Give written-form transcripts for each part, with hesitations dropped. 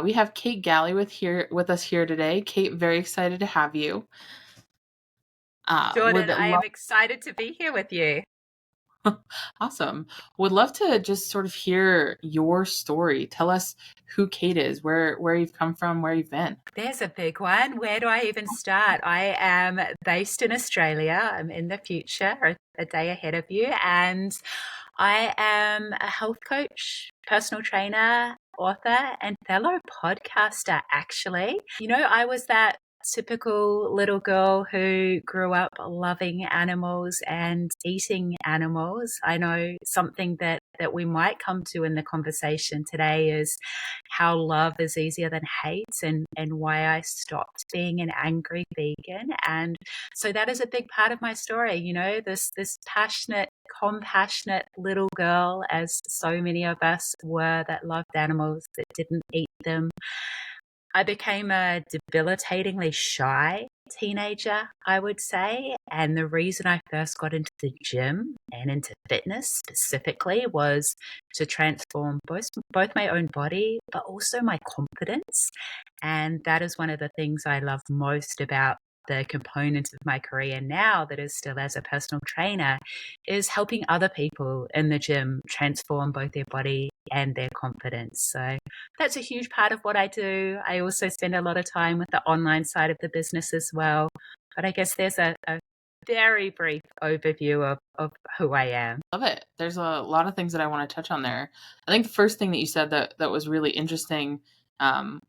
We have Kate Galli with us here today. Kate, very excited to have you. Would Jordan, I am love excited to be here with you. Awesome. Would love to just sort of hear your story. Tell us who Kate is, where you've come from, where you've been. There's a big one. Where do I even start? I am based in Australia. I'm in the future, a day ahead of you. And I am a health coach, personal trainer, author, and fellow podcaster, actually. I was that typical little girl who grew up loving animals and eating animals. I know something that we might come to in the conversation today is how love is easier than hate and why I stopped being an angry vegan. And so that is a big part of my story, this passionate, compassionate little girl, as so many of us were, that loved animals, that didn't eat them. I became a debilitatingly shy teenager, I would say. And the reason I first got into the gym and into fitness specifically was to transform both my own body, but also my confidence. And that is one of the things I love most about the component of my career now, that is still as a personal trainer, is helping other people in the gym transform both their body and their confidence. So that's a huge part of what I do. I also spend a lot of time with the online side of the business as well. But I guess there's a very brief overview of who I am. Love it. There's a lot of things that I want to touch on there. I think the first thing that you said that was really interesting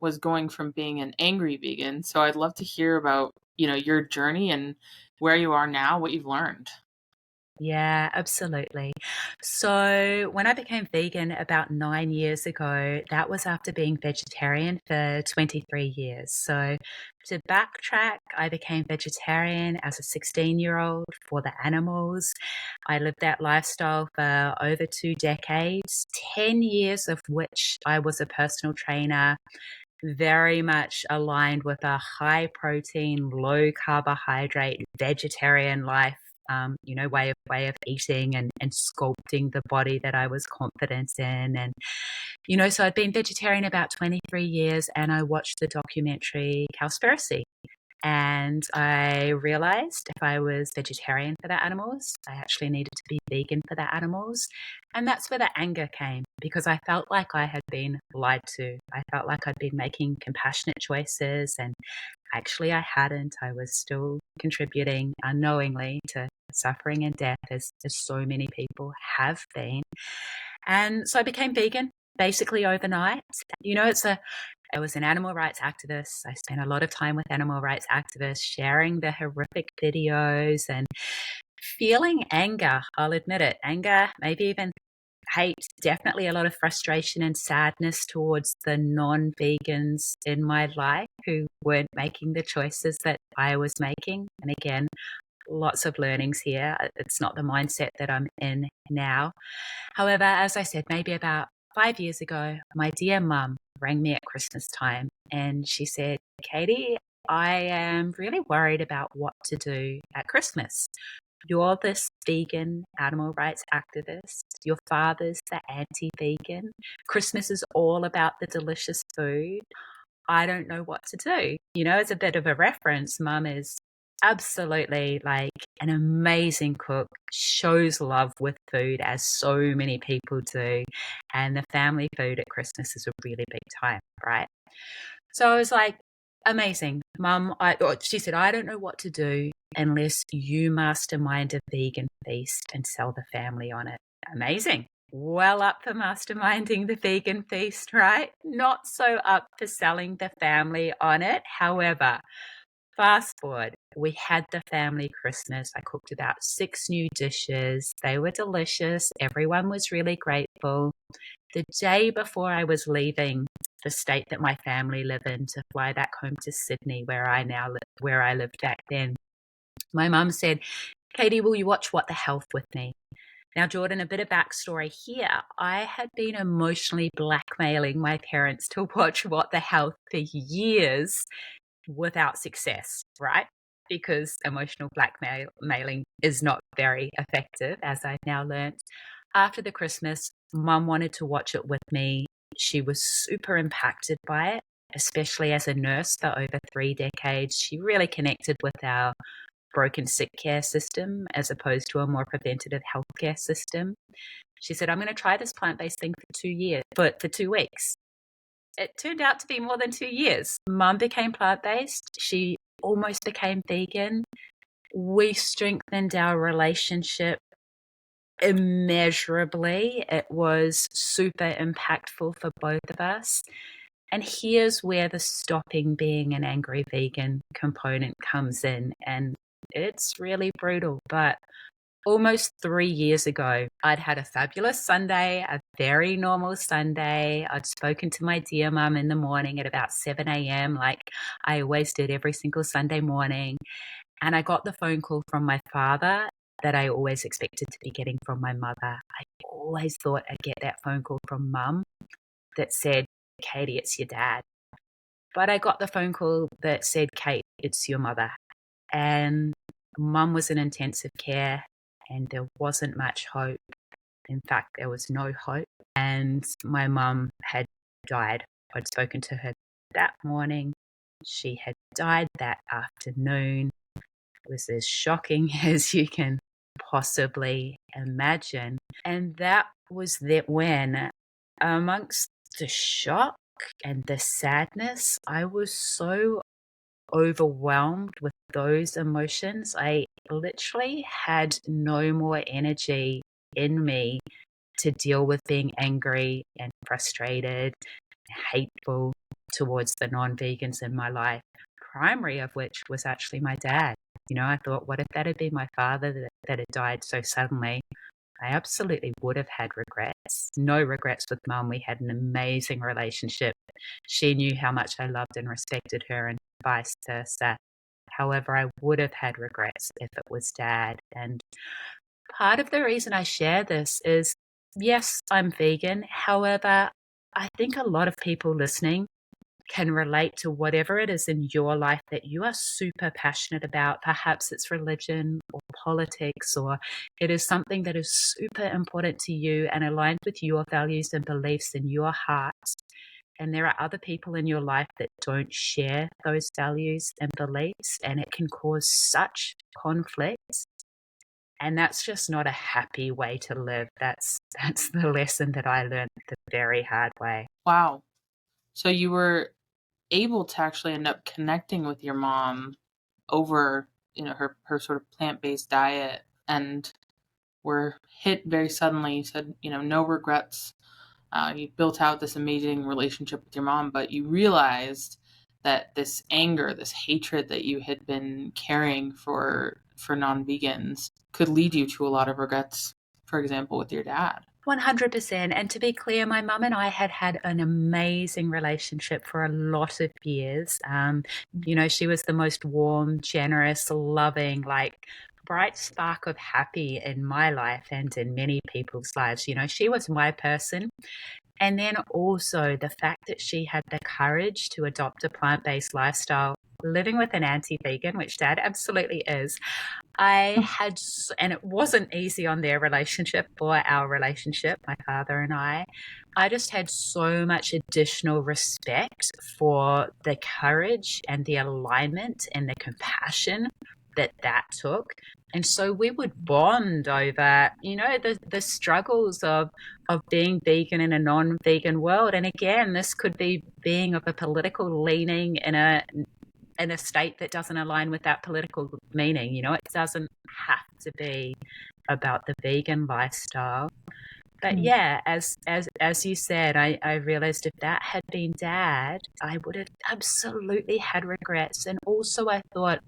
was going from being an angry vegan. So I'd love to hear about your journey and where you are now, what you've learned. Yeah, absolutely. So when I became vegan about 9 years ago, that was after being vegetarian for 23 years. So to backtrack, I became vegetarian as a 16-year-old for the animals. I lived that lifestyle for over 2 decades, 10 years of which I was a personal trainer, very much aligned with a high protein, low carbohydrate, vegetarian life, way of eating and sculpting the body that I was confident in. And, so I'd been vegetarian about 23 years, and I watched the documentary Cowspiracy. And I realized if I was vegetarian for the animals, I actually needed to be vegan for the animals. And that's where the anger came, because I felt like I had been lied to. I felt like I'd been making compassionate choices, and actually I hadn't. I was still contributing unknowingly to suffering and death, as so many people have been. And so I became vegan basically overnight. I was an animal rights activist. I spent a lot of time with animal rights activists, sharing the horrific videos and feeling anger. I'll admit it. Anger, maybe even hate, definitely a lot of frustration and sadness towards the non-vegans in my life who weren't making the choices that I was making. And again, lots of learnings here. It's not the mindset that I'm in now. However, as I said, maybe about 5 years ago, my dear mum rang me at Christmas time, and she said, Katie, I am really worried about what to do at Christmas. You're this vegan animal rights activist. Your father's the anti-vegan. Christmas is all about the delicious food. I don't know what to do. As a bit of a reference, mum is absolutely like an amazing cook, shows love with food as so many people do. And the family food at Christmas is a really big time, right? So I was like, amazing. Mum, she said, I don't know what to do unless you mastermind a vegan feast and sell the family on it. Amazing. Well up for masterminding the vegan feast, right? Not so up for selling the family on it. However, fast forward, we had the family Christmas. I cooked about 6 new dishes. They were delicious. Everyone was really grateful. The day before I was leaving the state that my family live in to fly back home to Sydney, where I lived back then, my mum said, Katie, will you watch What the Health with me? Now, Jordan, a bit of backstory here. I had been emotionally blackmailing my parents to watch What the Health for years without success, right? Because emotional blackmailing is not very effective, as I've now learnt. After the Christmas, mum wanted to watch it with me. she was super impacted by it, especially as a nurse for over 3 decades. She really connected with our broken sick care system as opposed to a more preventative healthcare system. She said, I'm going to try this plant-based thing for 2 years, for 2 weeks. It turned out to be more than 2 years. Mum became plant-based. She almost became vegan. We strengthened our relationship immeasurably. It was super impactful for both of us. And here's where the stopping being an angry vegan component comes in. And it's really brutal, but almost 3 years ago, I'd had a fabulous Sunday, a very normal Sunday. I'd spoken to my dear mum in the morning at about 7 a.m., like I always did every single Sunday morning. And I got the phone call from my father that I always expected to be getting from my mother. I always thought I'd get that phone call from mum that said, Katie, it's your dad. But I got the phone call that said, Kate, it's your mother. And mum was in intensive care and there wasn't much hope. In fact, there was no hope. And my mum had died. I'd spoken to her that morning. She had died that afternoon. It was as shocking as you can possibly imagine. And that was that when, amongst the shock and the sadness, I was so overwhelmed with those emotions. I literally had no more energy in me to deal with being angry and frustrated, hateful towards the non-vegans in my life, primary of which was actually my dad. I thought, what if that had been my father that had died so suddenly? I absolutely would have had regrets. No regrets with mum. We had an amazing relationship. She knew how much I loved and respected her and vice versa. However, I would have had regrets if it was dad. And part of the reason I share this is, yes, I'm vegan. However, I think a lot of people listening can relate to whatever it is in your life that you are super passionate about. Perhaps it's religion or politics, or it is something that is super important to you and aligned with your values and beliefs in your heart. And there are other people in your life that don't share those values and beliefs, and it can cause such conflict. And that's just not a happy way to live. That's the lesson that I learned the very hard way. Wow. So you were able to actually end up connecting with your mom over, her sort of plant-based diet, and were hit very suddenly. You said, no regrets. You built out this amazing relationship with your mom, but you realized that this anger, this hatred that you had been carrying for non-vegans could lead you to a lot of regrets, for example, with your dad. 100%. And to be clear, my mum and I had had an amazing relationship for a lot of years. She was the most warm, generous, loving, bright spark of happy in my life and in many people's lives. She was my person. And then also the fact that she had the courage to adopt a plant-based lifestyle, living with an anti-vegan, which Dad absolutely is. And it wasn't easy on their relationship or our relationship, my father and I. I just had so much additional respect for the courage and the alignment and the compassion that took. And so we would bond over, the struggles of being vegan in a non-vegan world. And again, this could be being of a political leaning in a state that doesn't align with that political meaning. It doesn't have to be about the vegan lifestyle. But yeah, as you said, I realized if that had been dad, I would have absolutely had regrets. And also I thought,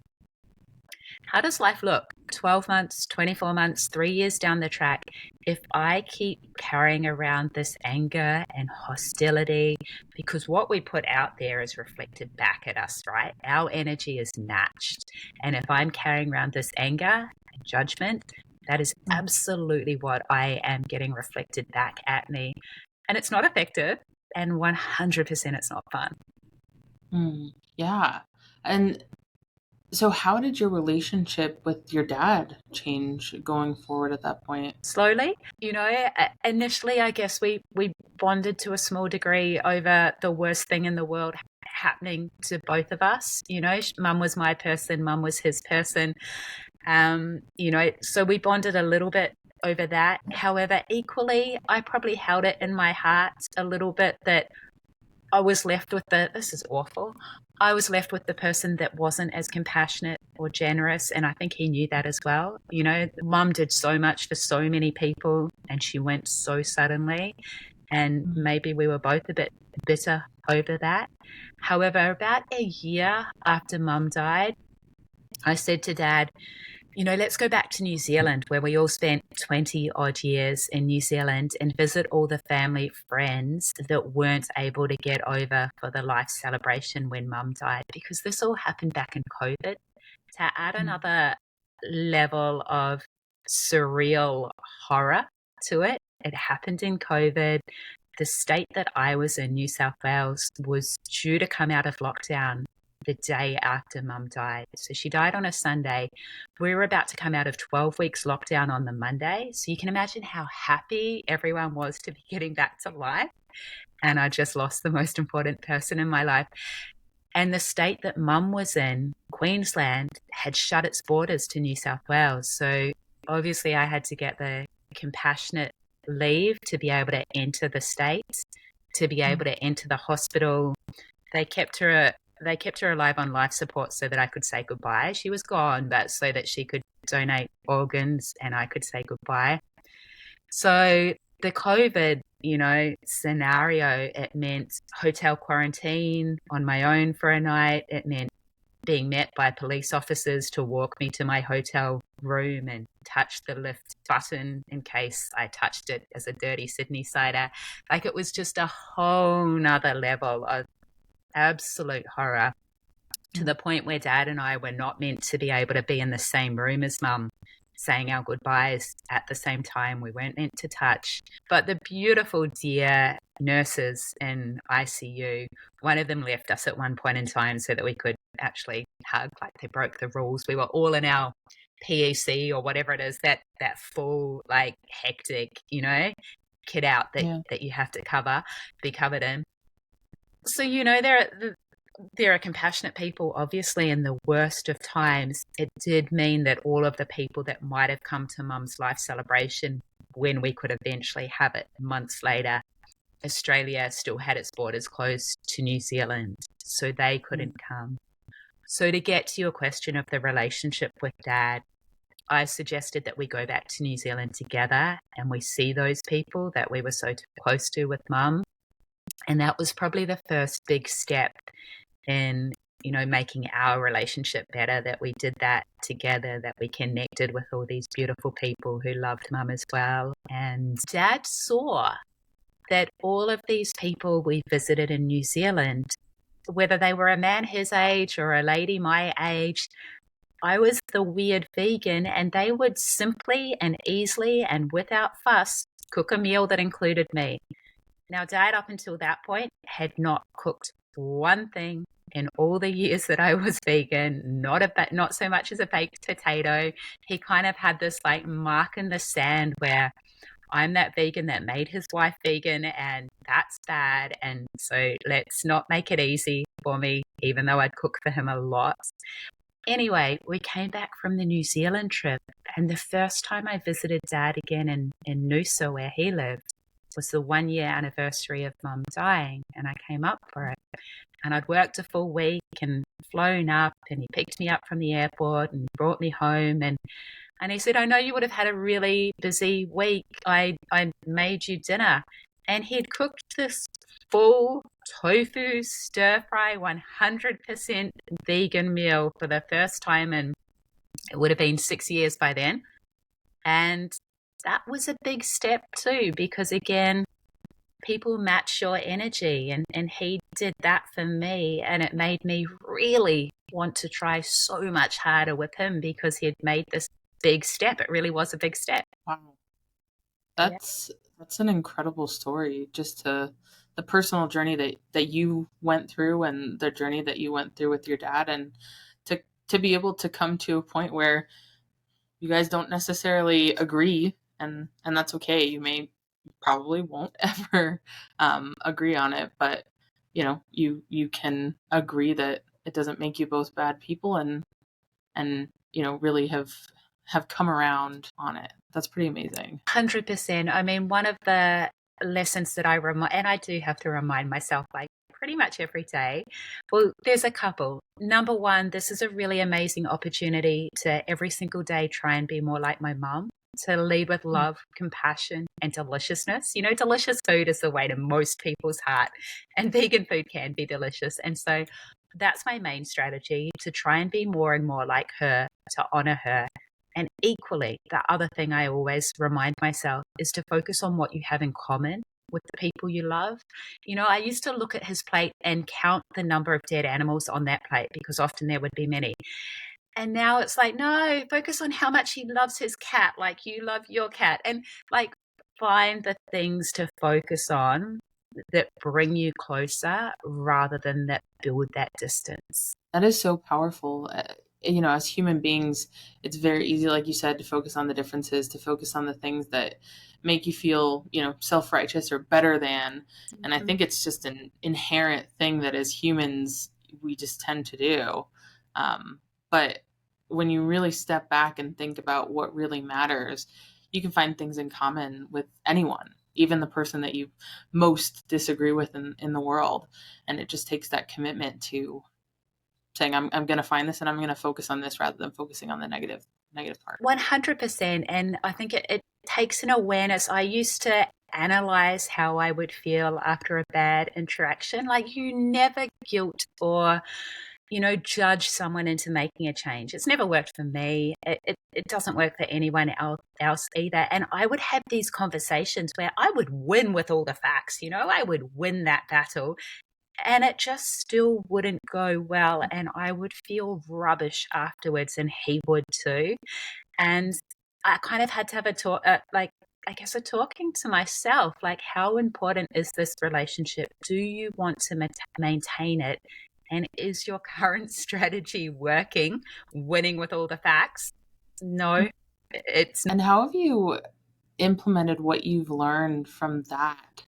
how does life look 12 months, 24 months, 3 years down the track if I keep carrying around this anger and hostility? Because what we put out there is reflected back at us, right? Our energy is matched. And if I'm carrying around this anger and judgment, that is absolutely what I am getting reflected back at me. And it's not effective. And 100% it's not fun. Yeah. And So how did your relationship with your dad change going forward at that point? Slowly. Initially, I guess we bonded to a small degree over the worst thing in the world happening to both of us. Mum was my person, mum was his person. So we bonded a little bit over that. However, equally, I probably held it in my heart a little bit that I was left with this is awful. I was left with the person that wasn't as compassionate or generous. And I think he knew that as well. Mum did so much for so many people and she went so suddenly. And maybe we were both a bit bitter over that. However, about a year after mum died, I said to dad, let's go back to New Zealand where we all spent 20 odd years in New Zealand and visit all the family friends that weren't able to get over for the life celebration when mum died, because this all happened back in COVID. To add another level of surreal horror to it, it happened in COVID. The state that I was in, New South Wales, was due to come out of lockdown the day after mum died. So she died on a Sunday. We were about to come out of 12 weeks lockdown on the Monday. So you can imagine how happy everyone was to be getting back to life. And I just lost the most important person in my life. And the state that mum was in, Queensland, had shut its borders to New South Wales. So obviously I had to get the compassionate leave to be able to enter the state, to be able to enter the hospital. They kept her alive on life support so that I could say goodbye. She was gone, but so that she could donate organs and I could say goodbye. So the COVID, scenario, it meant hotel quarantine on my own for a night. It meant being met by police officers to walk me to my hotel room and touch the lift button in case I touched it as a dirty Sydney sider. Like, it was just a whole nother level of absolute horror, to the point where dad and I were not meant to be able to be in the same room as mum, saying our goodbyes at the same time. We weren't meant to touch. But the beautiful, dear nurses in ICU, one of them left us at one point in time so that we could actually hug. Like, they broke the rules. We were all in our PEC or whatever it is, that full, like, hectic, kit out that you have to be covered in. So, there are compassionate people, obviously, in the worst of times. It did mean that all of the people that might have come to mum's life celebration, when we could eventually have it months later, Australia still had its borders closed to New Zealand, so they couldn't come. So to get to your question of the relationship with dad, I suggested that we go back to New Zealand together and we see those people that we were so close to with mum. And that was probably the first big step in, making our relationship better, that we did that together, that we connected with all these beautiful people who loved mum as well. And dad saw that all of these people we visited in New Zealand, whether they were a man his age or a lady my age, I was the weird vegan, and they would simply and easily and without fuss cook a meal that included me. Now, dad, up until that point, had not cooked one thing in all the years that I was vegan, not so much as a baked potato. He kind of had this like mark in the sand where I'm that vegan that made his wife vegan, and that's bad. And so let's not make it easy for me, even though I'd cook for him a lot. Anyway, we came back from the New Zealand trip, and the first time I visited dad again in Noosa, where he lived, was the 1 year anniversary of mum dying, and I came up for it. And I'd worked a full week and flown up, and he picked me up from the airport and brought me home. And he said, I know you would have had a really busy week. I made you dinner. And he'd cooked this full tofu stir-fry 100% vegan meal for the first time, and it would have been 6 years by then. And that was a big step too, because again, people match your energy, and he did that for me, and it made me really want to try so much harder with him because he had made this big step. It really was a big step. Wow. That's an incredible story, just to the personal journey that you went through and the journey that you went through with your dad, and to to be able to come to a point where you guys don't necessarily agree, and that's okay. You may probably won't ever agree on it, but you can agree that it doesn't make you both bad people, and really have come around on it. That's pretty amazing. 100%. I mean, one of the lessons that and I do have to remind myself like pretty much every day. Well, there's a couple. Number one, this is a really amazing opportunity to every single day try and be more like my mum, to lead with love, compassion, and deliciousness. Delicious food is the way to most people's heart, and vegan food can be delicious. And so that's my main strategy, to try and be more and more like her, to honor her. And equally, the other thing I always remind myself is to focus on what you have in common with the people you love. I used to look at his plate and count the number of dead animals on that plate, because often there would be many. And now it's like, no, focus on how much he loves his cat, like you love your cat. And like, find the things to focus on that bring you closer rather than that build that distance. That is so powerful. As human beings, it's very easy, like you said, to focus on the differences, to focus on the things that make you feel, self-righteous or better than. And I think it's just an inherent thing that as humans, we just tend to do. But when you really step back and think about what really matters, you can find things in common with anyone, even the person that you most disagree with in the world. And it just takes that commitment to saying, I'm going to find this and I'm going to focus on this rather than focusing on the negative part. 100%. And I think it takes an awareness. I used to analyze how I would feel after a bad interaction. Like, you never guilt or judge someone into making a change. It's never worked for me. It doesn't work for anyone else either. And I would have these conversations where I would win with all the facts. I would win that battle. And it just still wouldn't go well. And I would feel rubbish afterwards, and he would too. And I kind of had to have a talk, I guess, a talking to myself, like, how important is this relationship? Do you want to maintain it? And is your current strategy working, winning with all the facts? No, it's not. And how have you implemented what you've learned from that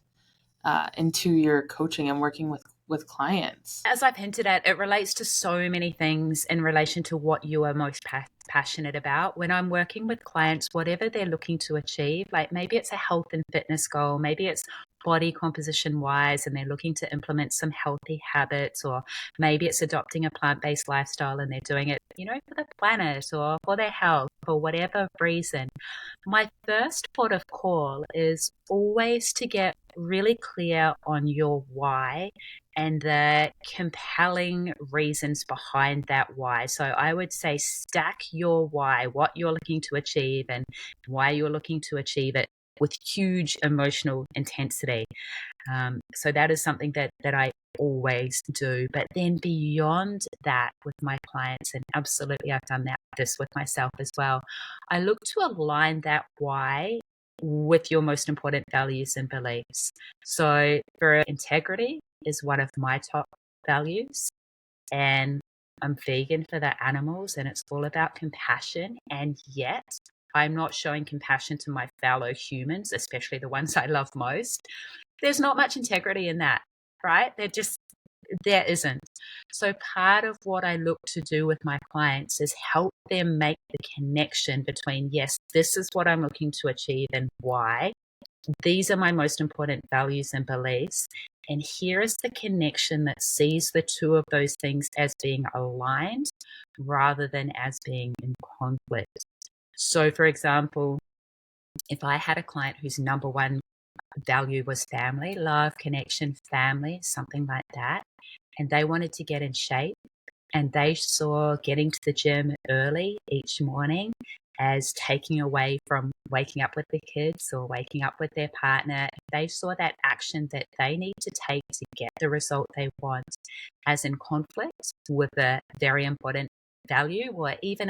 into your coaching and working with clients? As I've hinted at, it relates to so many things in relation to what you are most passionate about. When I'm working with clients, whatever they're looking to achieve, like maybe it's a health and fitness goal, maybe it's body composition wise and they're looking to implement some healthy habits, or maybe it's adopting a plant-based lifestyle and they're doing it, for the planet or for their health, for whatever reason. My first port of call is always to get really clear on your why and the compelling reasons behind that why. So I would say stack your why, what you're looking to achieve and why you're looking to achieve it, with huge emotional intensity. So that is something that I always do. But then beyond that, with my clients, and absolutely I've done this with myself as well, I look to align that why with your most important values and beliefs. So for integrity is one of my top values, and I'm vegan for the animals, and it's all about compassion. And yet I'm not showing compassion to my fellow humans, especially the ones I love most. There's not much integrity in that, right? There isn't. So part of what I look to do with my clients is help them make the connection between, yes, this is what I'm looking to achieve and why. These are my most important values and beliefs. And here is the connection that sees the two of those things as being aligned rather than as being in conflict. So, for example, if I had a client whose number one value was family, love, connection, family, something like that, and they wanted to get in shape, and they saw getting to the gym early each morning as taking away from waking up with their kids or waking up with their partner, they saw that action that they need to take to get the result they want as in conflict with a very important value, or even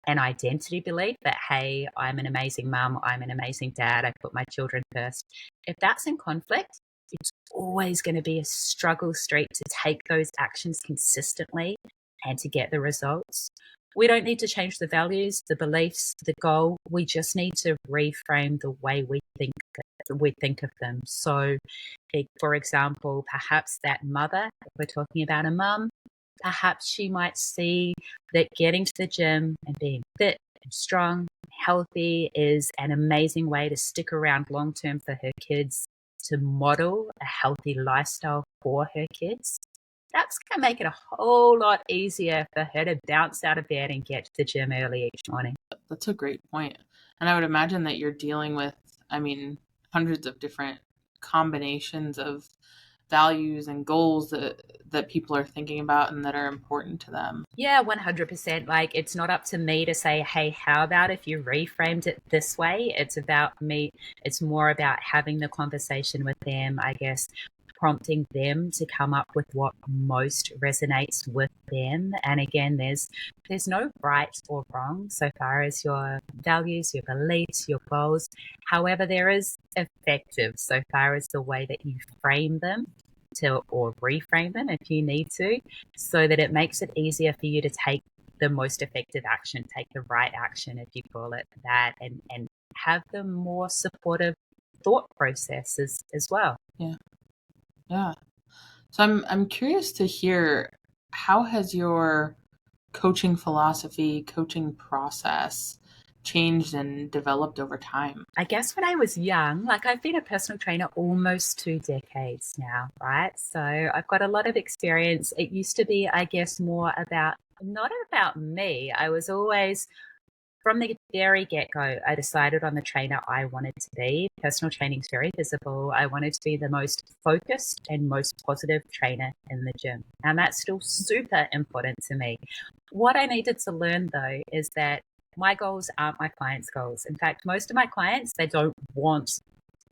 an identity belief that, hey, I'm an amazing mum, I'm an amazing dad, I put my children first. If that's in conflict, it's always going to be a struggle street to take those actions consistently and to get the results. We don't need to change the values, the beliefs, the goal. We just need to reframe the way we think of them. So, for example, perhaps that mother, if we're talking about a mum, perhaps she might see that getting to the gym and being fit and strong, healthy is an amazing way to stick around long term for her kids, to model a healthy lifestyle for her kids. That's going to make it a whole lot easier for her to bounce out of bed and get to the gym early each morning. That's a great point. And I would imagine that you're dealing with, I mean, hundreds of different combinations of values and goals that people are thinking about and that are important to them. Yeah, 100%. Like, it's not up to me to say, hey, how about if you reframed it this way? It's about me. It's more about having the conversation with them, I guess, prompting them to come up with what most resonates with them. And again, there's no right or wrong so far as your values, your beliefs, your goals. However, there is effective so far as the way that you frame them to, or reframe them if you need to, so that it makes it easier for you to take the most effective action, take the right action, if you call it that, and have the more supportive thought processes as well. Yeah. Yeah. So I'm curious to hear, how has your coaching philosophy, coaching process changed and developed over time? I guess when I was young, like, I've been a personal trainer almost 2 decades now, right? So I've got a lot of experience. It used to be, I guess, more about, not about me. I was always, from the very get-go, I decided on the trainer I wanted to be. Personal training is very visible. I wanted to be the most focused and most positive trainer in the gym. And that's still super important to me. What I needed to learn, though, is that my goals aren't my clients' goals. In fact, most of my clients, they don't want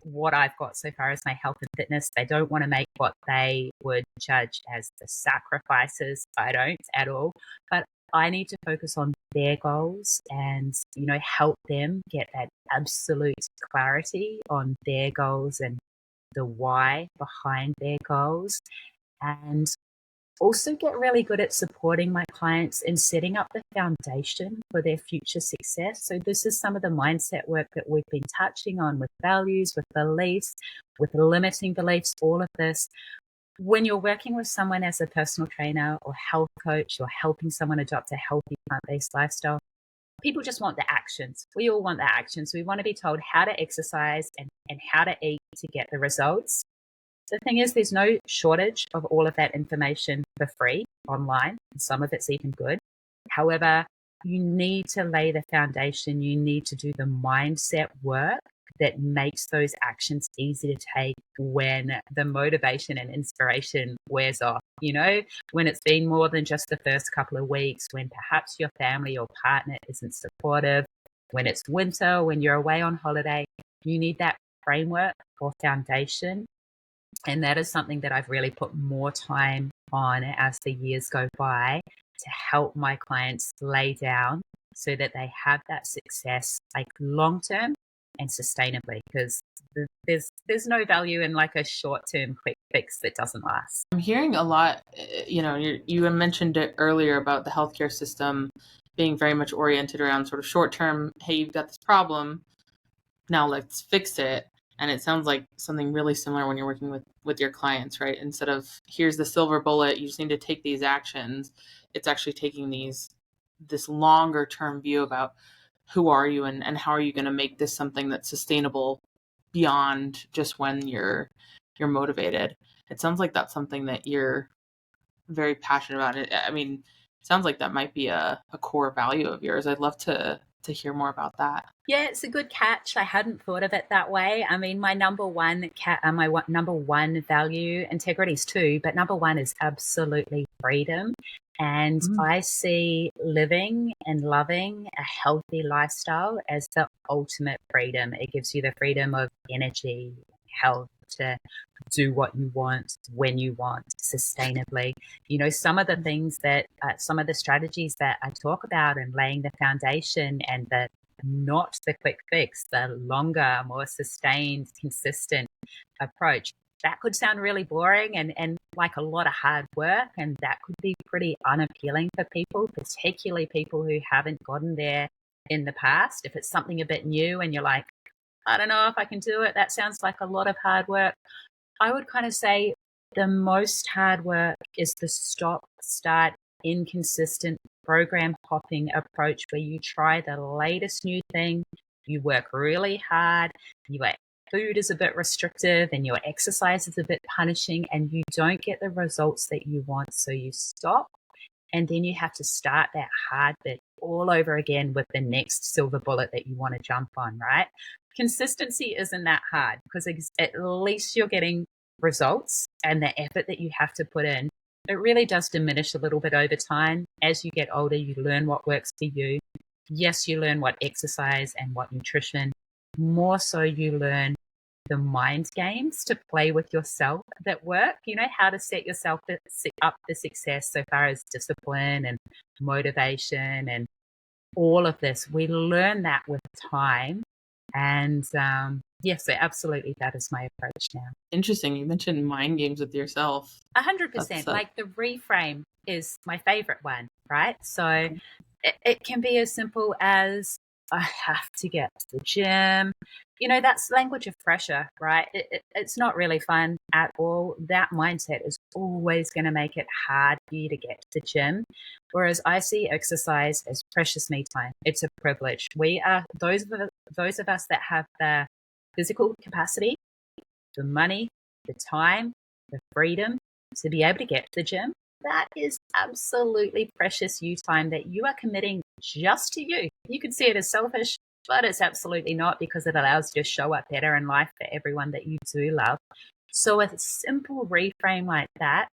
what I've got so far as my health and fitness. They don't want to make what they would judge as the sacrifices. I don't at all. But I need to focus on their goals and, help them get that absolute clarity on their goals and the why behind their goals. And also get really good at supporting my clients in setting up the foundation for their future success. So this is some of the mindset work that we've been touching on, with values, with beliefs, with limiting beliefs, all of this. When you're working with someone as a personal trainer or health coach, or helping someone adopt a healthy plant-based lifestyle, people just want the actions. We all want the actions. We want to be told how to exercise and how to eat to get the results. The thing is, there's no shortage of all of that information for free online. Some of it's even good. However, you need to lay the foundation. You need to do the mindset work that makes those actions easy to take when the motivation and inspiration wears off. When it's been more than just the first couple of weeks, when perhaps your family or partner isn't supportive, when it's winter, when you're away on holiday, you need that framework or foundation. And that is something that I've really put more time on as the years go by, to help my clients lay down so that they have that success, like, long term and sustainably, because there's no value in like a short term quick fix that doesn't last. I'm hearing a lot, you had mentioned it earlier about the healthcare system being very much oriented around sort of short term, hey, you've got this problem, now let's fix it. And it sounds like something really similar when you're working with your clients, right? Instead of, here's the silver bullet, you just need to take these actions, it's actually taking this longer term view about who are you, and how are you going to make this something that's sustainable beyond just when you're motivated. It sounds like that's something that you're very passionate about. I mean, it sounds like that might be a core value of yours. I'd love to hear more about that. Yeah, it's a good catch. I hadn't thought of it that way. I mean, my number one number one value, integrity is two, but number one is absolutely freedom. And I see living and loving a healthy lifestyle as the ultimate freedom. It gives you the freedom of energy, health, to do what you want, when you want, sustainably. Some of the things that, some of the strategies that I talk about, and laying the foundation, and not the quick fix, the longer, more sustained, consistent approach. That could sound really boring, and like a lot of hard work, and that could be pretty unappealing for people, particularly people who haven't gotten there in the past. If it's something a bit new and you're like, I don't know if I can do it, that sounds like a lot of hard work. I would kind of say the most hard work is the stop, start, inconsistent program hopping approach where you try the latest new thing, you work really hard, your food is a bit restrictive and your exercise is a bit punishing, and you don't get the results that you want. So you stop, and then you have to start that hard bit all over again with the next silver bullet that you want to jump on, right? Consistency isn't that hard because at least you're getting results, and the effort that you have to put in, it really does diminish a little bit over time. As you get older, you learn what works for you. Yes, you learn what exercise and what nutrition. More so, you learn the mind games to play with yourself that work, how to set yourself up for success so far as discipline and motivation and all of this. We learn that with time. And yes, so absolutely, that is my approach now. Interesting. You mentioned mind games with yourself. 100%. Like the reframe is my favorite one, right? So it can be as simple as, I have to get to the gym. That's language of pressure, right? It's not really fun at all. That mindset is always going to make it hard for you to get to the gym. Whereas I see exercise as precious me time. It's a privilege. We are those of us that have the physical capacity, the money, the time, the freedom to be able to get to the gym. That is absolutely precious you time that you are committing just to you. You could see it as selfish, but it's absolutely not, because it allows you to show up better in life for everyone that you do love. So a simple reframe like that,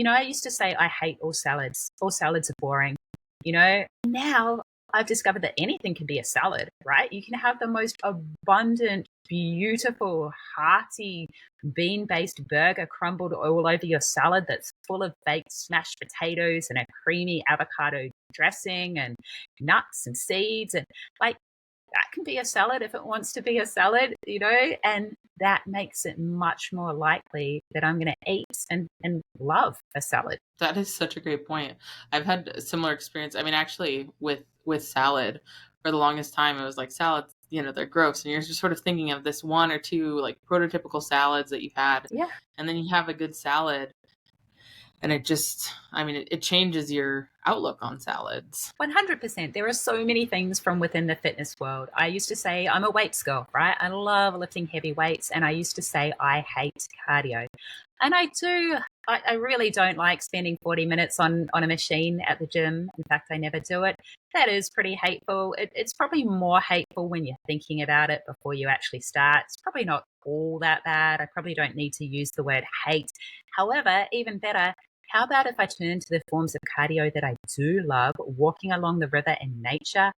I used to say I hate all salads. All salads are boring. Now I've discovered that anything can be a salad, right? You can have the most abundant, beautiful, hearty, bean-based burger crumbled all over your salad that's full of baked smashed potatoes and a creamy avocado dressing and nuts and seeds. And like, that can be a salad if it wants to be a salad, and that makes it much more likely that I'm going to eat and love a salad. That is such a great point. I've had a similar experience. I mean, actually, with salad, for the longest time, it was like salads, they're gross. And you're just sort of thinking of this one or two like prototypical salads that you've had. Yeah. And then you have a good salad, and it changes your outlook on salads. 100%. There are so many things from within the fitness world. I used to say I'm a weights girl, right? I love lifting heavy weights. And I used to say I hate cardio. And I do. I really don't like spending 40 minutes on a machine at the gym. In fact, I never do it. That is pretty hateful. It's probably more hateful when you're thinking about it before you actually start. It's probably not all that bad. I probably don't need to use the word hate. However, even better, how about if I turn to the forms of cardio that I do love, walking along the river in nature,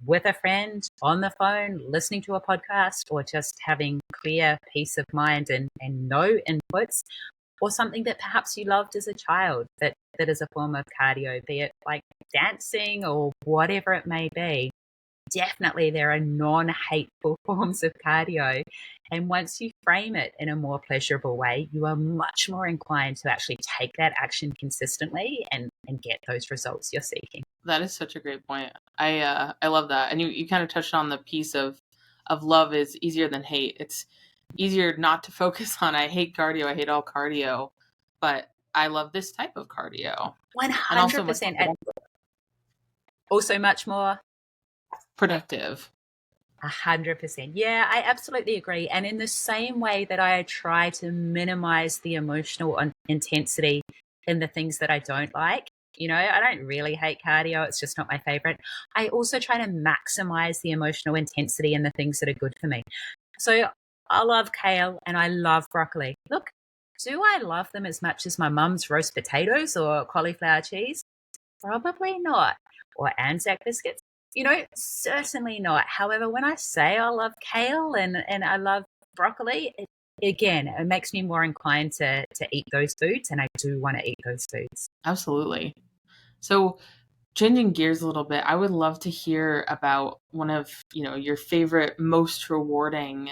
with a friend, on the phone, listening to a podcast, or just having clear peace of mind and no inputs, or something that perhaps you loved as a child that is a form of cardio, be it like dancing or whatever it may be. Definitely there are non-hateful forms of cardio. And once you frame it in a more pleasurable way, you are much more inclined to actually take that action consistently and get those results you're seeking. That is such a great point. I love that. And you kind of touched on the piece of love is easier than hate. It's easier not to focus on I hate cardio, I hate all cardio, but I love this type of cardio. 100%. And also much more productive. 100%. Yeah, I absolutely agree. And in the same way that I try to minimize the emotional intensity in the things that I don't like, I don't really hate cardio. It's just not my favorite. I also try to maximize the emotional intensity in the things that are good for me. So I love kale and I love broccoli. Look, do I love them as much as my mum's roast potatoes or cauliflower cheese? Probably not. Or Anzac biscuits? Certainly not. However, when I say I love kale and I love broccoli, it makes me more inclined to eat those foods, and I do want to eat those foods. Absolutely. So changing gears a little bit, I would love to hear about one of, your favorite, most rewarding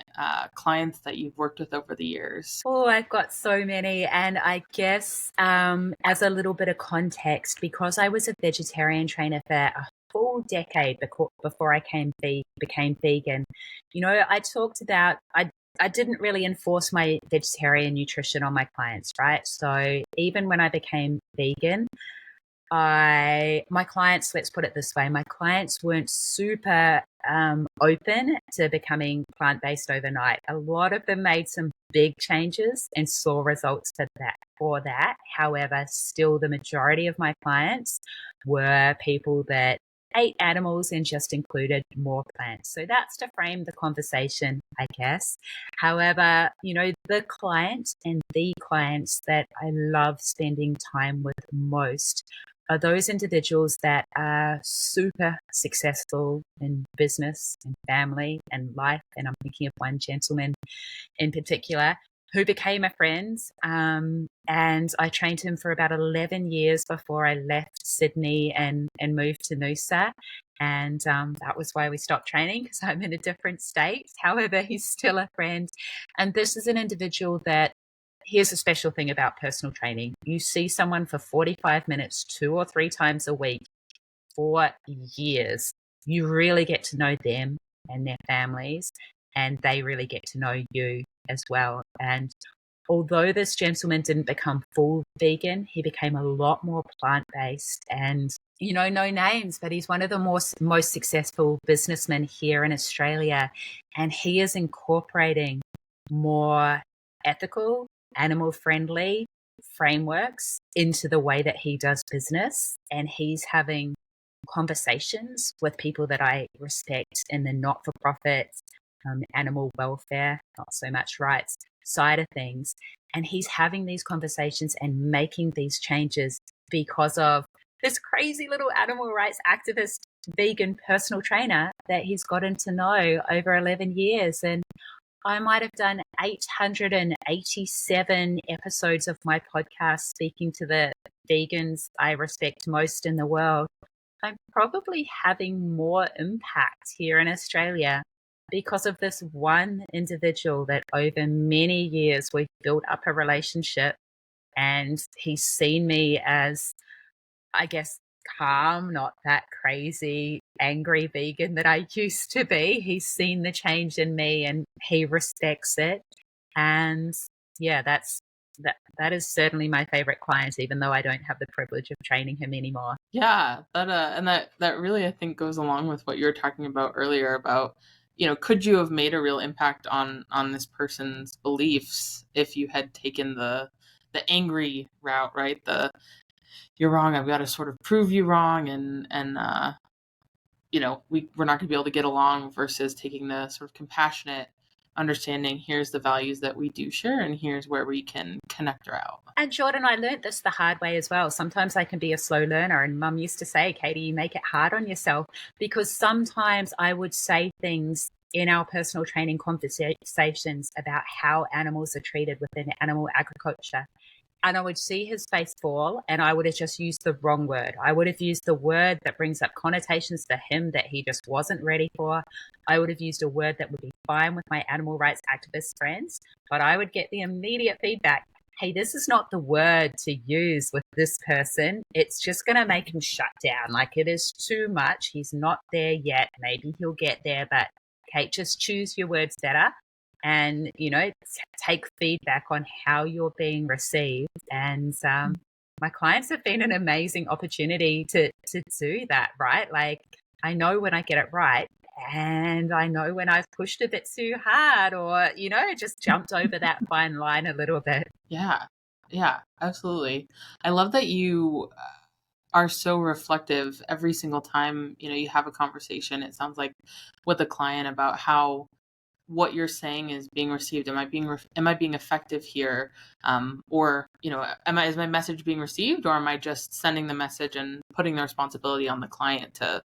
clients that you've worked with over the years. Oh, I've got so many. And I guess as a little bit of context, because I was a vegetarian trainer for a full decade before I became vegan, I talked about, I didn't really enforce my vegetarian nutrition on my clients, right? So even when I became vegan, my clients, let's put it this way, my clients weren't super open to becoming plant-based overnight. A lot of them made some big changes and saw results for that. However, still the majority of my clients were people that ate animals and just included more plants. So that's to frame the conversation, I guess. However, the client and the clients that I love spending time with most are those individuals that are super successful in business and family and life. And I'm thinking of one gentleman in particular who became a friend. And I trained him for about 11 years before I left Sydney and moved to Noosa. And that was why we stopped training, because I'm in a different state. However, he's still a friend. And this is an individual that, here's a special thing about personal training. You see someone for 45 minutes, 2 or 3 times a week for years. You really get to know them and their families, and they really get to know you as well. And although this gentleman didn't become full vegan, he became a lot more plant-based and, no names, but he's one of the most successful businessmen here in Australia. And he is incorporating more ethical, animal-friendly frameworks into the way that he does business. And he's having conversations with people that I respect in the not-for-profit, animal welfare, not so much rights side of things. And he's having these conversations and making these changes because of this crazy little animal rights activist, vegan personal trainer that he's gotten to know over 11 years. And I might have done 887 episodes of my podcast speaking to the vegans I respect most in the world. I'm probably having more impact here in Australia because of this one individual that over many years we've built up a relationship, and he's seen me as, I guess, calm, not that crazy, angry vegan that I used to be. He's seen the change in me and he respects it. And yeah, that is certainly my favorite client, even though I don't have the privilege of training him anymore. Yeah, that really, I think, goes along with what you were talking about earlier about, could you have made a real impact on this person's beliefs if you had taken the angry route, right? The you're wrong, I've got to sort of prove you wrong, and we're not going to be able to get along, versus taking the sort of compassionate understanding, here's the values that we do share and here's where we can connect out. And Jordan, I learned this the hard way as well. Sometimes I can be a slow learner, and Mum used to say, Katie, you make it hard on yourself, because sometimes I would say things in our personal training conversations about how animals are treated within animal agriculture. And I would see his face fall, and I would have just used the wrong word. I would have used the word that brings up connotations for him that he just wasn't ready for. I would have used a word that would be fine with my animal rights activist friends, but I would get the immediate feedback, hey, this is not the word to use with this person. It's just going to make him shut down. Like, it is too much. He's not there yet. Maybe he'll get there, but Kate, just choose your words better, and take feedback on how you're being received. And my clients have been an amazing opportunity to do that, right? Like, I know when I get it right, and I know when I've pushed a bit too hard, or just jumped over that fine line a little bit. Yeah, absolutely. I love that you are so reflective every single time you have a conversation, it sounds like, with a client, about how what you're saying is being received. Am I being effective here? Or, is my message being received, or am I just sending the message and putting the responsibility on the client to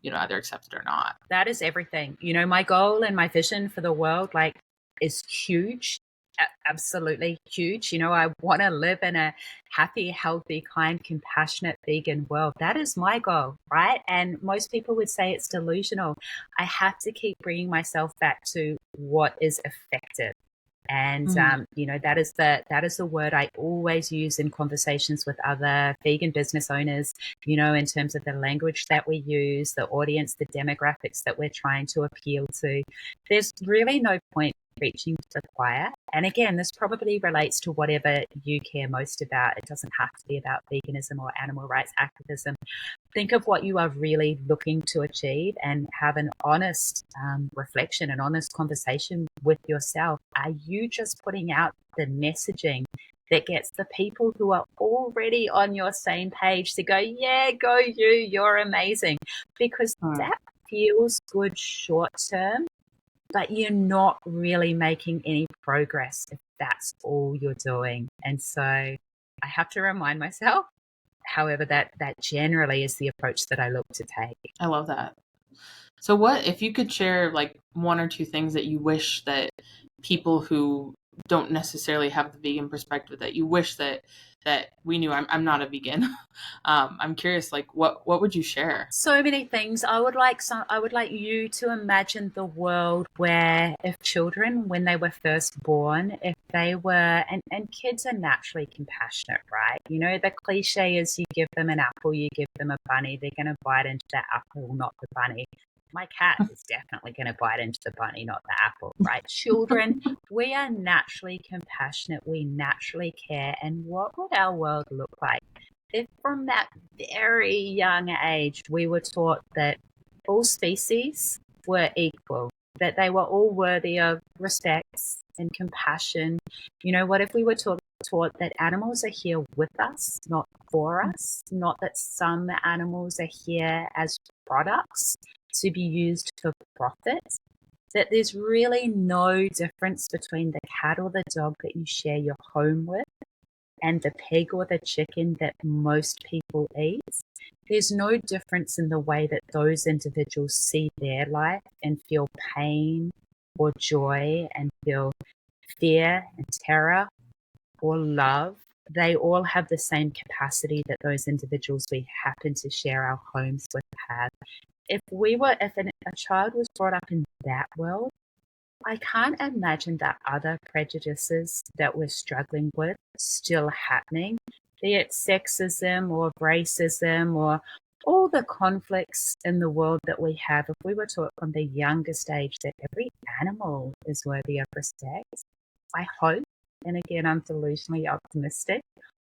either accept it or not? That is everything. My goal and my vision for the world, like, is huge. Absolutely huge. I want to live in a happy, healthy, kind, compassionate vegan world. That is my goal, right? And most people would say it's delusional. I have to keep bringing myself back to what is effective. And Mm, that is the word I always use in conversations with other vegan business owners, in terms of the language that we use, the audience, the demographics that we're trying to appeal to. There's really no point preaching to the choir. And again, this probably relates to whatever you care most about. It doesn't have to be about veganism or animal rights activism. Think of what you are really looking to achieve and have an honest reflection, an honest conversation with yourself. Are you just putting out the messaging that gets the people who are already on your same page to go, yeah, go you, you're amazing? Because mm. that feels good short term, but you're not really making any progress if that's all you're doing. And so I have to remind myself, however, that generally is the approach that I look to take. I love that. So what if you could share like one or two things that you wish that people who don't necessarily have the vegan perspective that you wish that we knew. I'm not a vegan. I'm curious, like what would you share? So many things. I would like you to imagine the world where if children, when they were first born, if they were, and kids are naturally compassionate, right? The cliche is you give them an apple, you give them a bunny, they're going to bite into the apple, not the bunny. My cat is definitely going to bite into the bunny, not the apple, right? Children, we are naturally compassionate. We naturally care. And what would our world look like if from that very young age we were taught that all species were equal, that they were all worthy of respect and compassion? What if we were taught that animals are here with us, not for us, not that some animals are here as products to be used for profit, that there's really no difference between the cat or the dog that you share your home with and the pig or the chicken that most people eat. There's no difference in the way that those individuals see their life and feel pain or joy and feel fear and terror or love. They all have the same capacity that those individuals we happen to share our homes with have. If a child was brought up in that world, I can't imagine that other prejudices that we're struggling with still happening, be it sexism or racism or all the conflicts in the world that we have. If we were taught from the youngest age that every animal is worthy of respect, I hope, and again, I'm delusionally optimistic,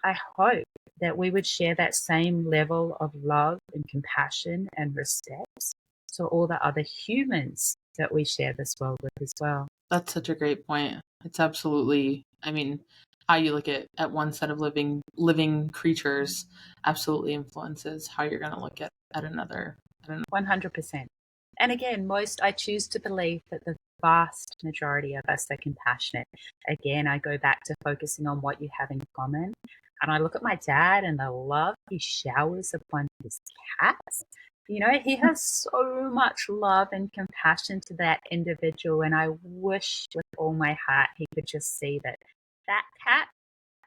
I hope that we would share that same level of love and compassion and respect to all the other humans that we share this world with as well. That's such a great point. It's absolutely, I mean, how you look at one set of living creatures absolutely influences how you're going to look at another. I don't know. 100%. And again, I choose to believe that the vast majority of us are compassionate. Again, I go back to focusing on what you have in common. And I look at my dad and the love he showers upon his cats. He has so much love and compassion to that individual. And I wish with all my heart he could just see that cat,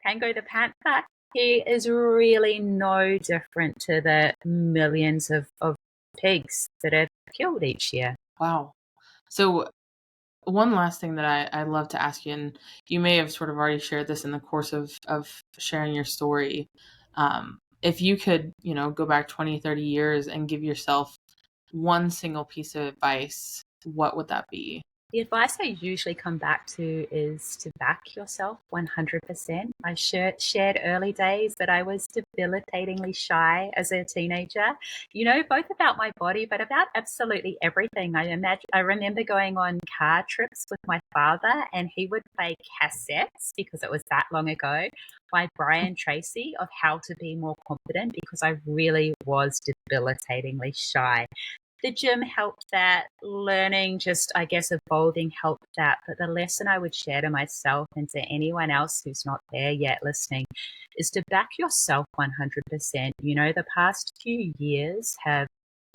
Tango the panther, he is really no different to the millions of pigs that are killed each year. Wow. So one last thing that I love to ask you, and you may have sort of already shared this in the course of sharing your story. If you could, go back 20, 30 years and give yourself one single piece of advice, what would that be? The advice I usually come back to is to back yourself 100%. I shared early days that I was debilitatingly shy as a teenager, both about my body, but about absolutely everything. I remember going on car trips with my father, and he would play cassettes, because it was that long ago, by Brian Tracy of how to be more confident, because I really was debilitatingly shy. The gym helped that. Learning, just, I guess, evolving helped that. But the lesson I would share to myself and to anyone else who's not there yet listening is to back yourself 100%. The past few years have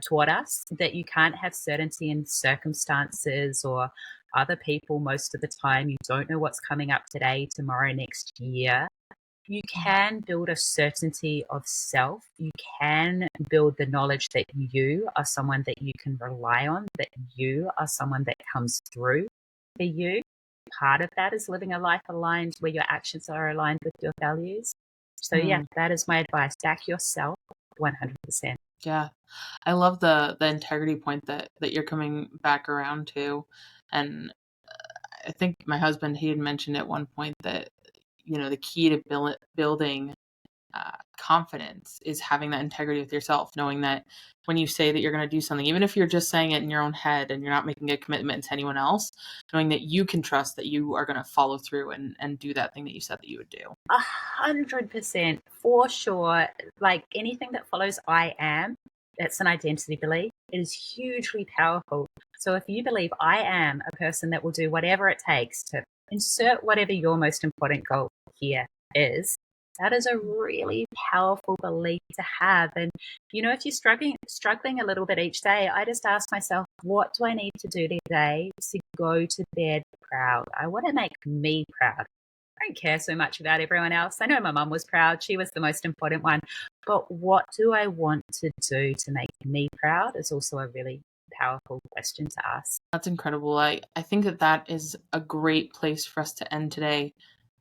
taught us that you can't have certainty in circumstances or other people most of the time. You don't know what's coming up today, tomorrow, next year. You can build a certainty of self. You can build the knowledge that you are someone that you can rely on, that you are someone that comes through for you. Part of that is living a life aligned where your actions are aligned with your values. So, yeah, Mm, that is my advice. Back yourself 100%. yeah. I love the integrity point that you're coming back around to. And I think my husband, he had mentioned at one point that, the key to building confidence is having that integrity with yourself, knowing that when you say that you're going to do something, even if you're just saying it in your own head and you're not making a commitment to anyone else, knowing that you can trust that you are going to follow through and do that thing that you said that you would do. 100% for sure. Like anything that follows I am, that's an identity belief. It is hugely powerful. So if you believe I am a person that will do whatever it takes to insert whatever your most important goal here is, that is a really powerful belief to have. And if you're struggling a little bit each day, I just ask myself, what do I need to do today to go to bed proud? I want to make me proud. I don't care so much about everyone else. I know my mum was proud. She was the most important one. But what do I want to do to make me proud is also a really powerful question to ask. That's incredible. I think that is a great place for us to end today.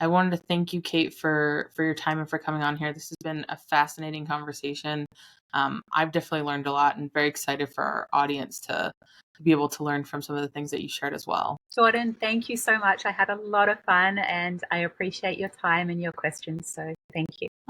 I wanted to thank you, Kate, for your time and for coming on here. This has been a fascinating conversation. I've definitely learned a lot and very excited for our audience to be able to learn from some of the things that you shared as well. Jordan, thank you so much. I had a lot of fun and I appreciate your time and your questions. So thank you.